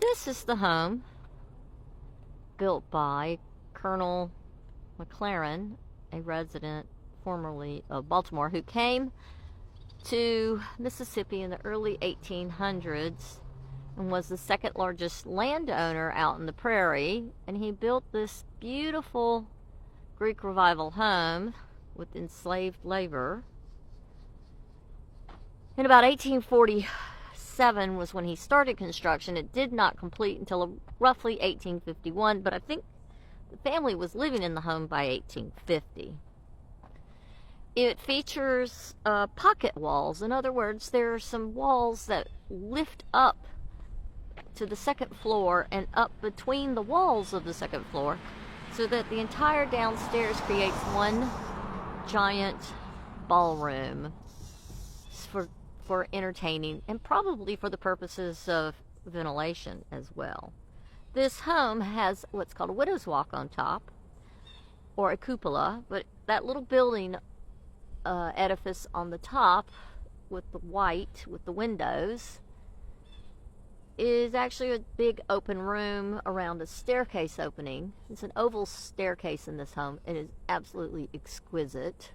this is the home built by Colonel McLaren, a resident formerly of Baltimore, who came to Mississippi in the early 1800s and was the second largest landowner out in the prairie. And he built this beautiful Greek Revival home with enslaved labor. In about 1847 was when he started construction. It did not complete until roughly 1851, but I think the family was living in the home by 1850. It features pocket walls. In other words, there are some walls that lift up to the second floor and up between the walls of the second floor, so that the entire downstairs creates one giant ballroom for entertaining, and probably for the purposes of ventilation as well. This home has what's called a widow's walk on top, or a cupola, but that little building edifice on the top with the white, with the windows, is actually a big open room around a staircase opening. It's an oval staircase in this home. It is absolutely exquisite.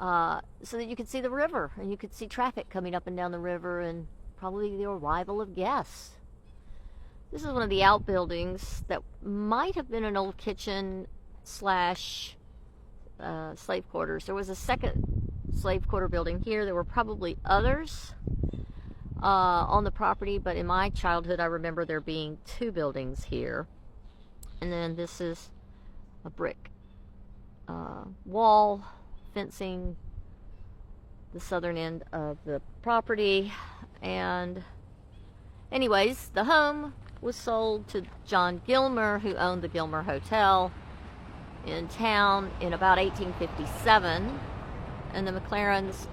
So that you could see the river, and you could see traffic coming up and down the river, and probably the arrival of guests. This is one of the outbuildings that might have been an old kitchen slash slave quarters. There was a second slave quarter building here. There were probably others on the property, but in my childhood I remember there being two buildings here. And then this is a brick wall fencing the southern end of the property. And anyways, the home was sold to John Gilmer, who owned the Gilmer Hotel in town in about 1857. And the McLarens,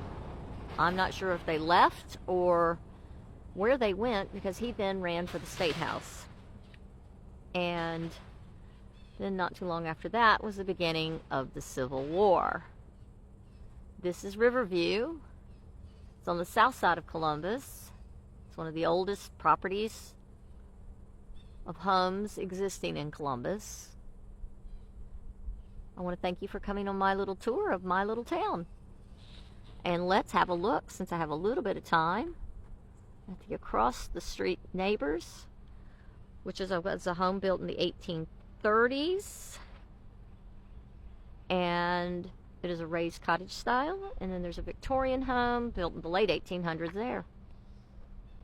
I'm not sure if they left or where they went, because he then ran for the State House. And then not too long after that was the beginning of the Civil War. This is Riverview. It's on the south side of Columbus. It's one of the oldest properties of homes existing in Columbus. I want to thank you for coming on my little tour of my little town. And let's have a look, since I have a little bit of time, at the across the street neighbors, which was a home built in the 1830s. And it is a raised cottage style. And then there's a Victorian home built in the late 1800s there.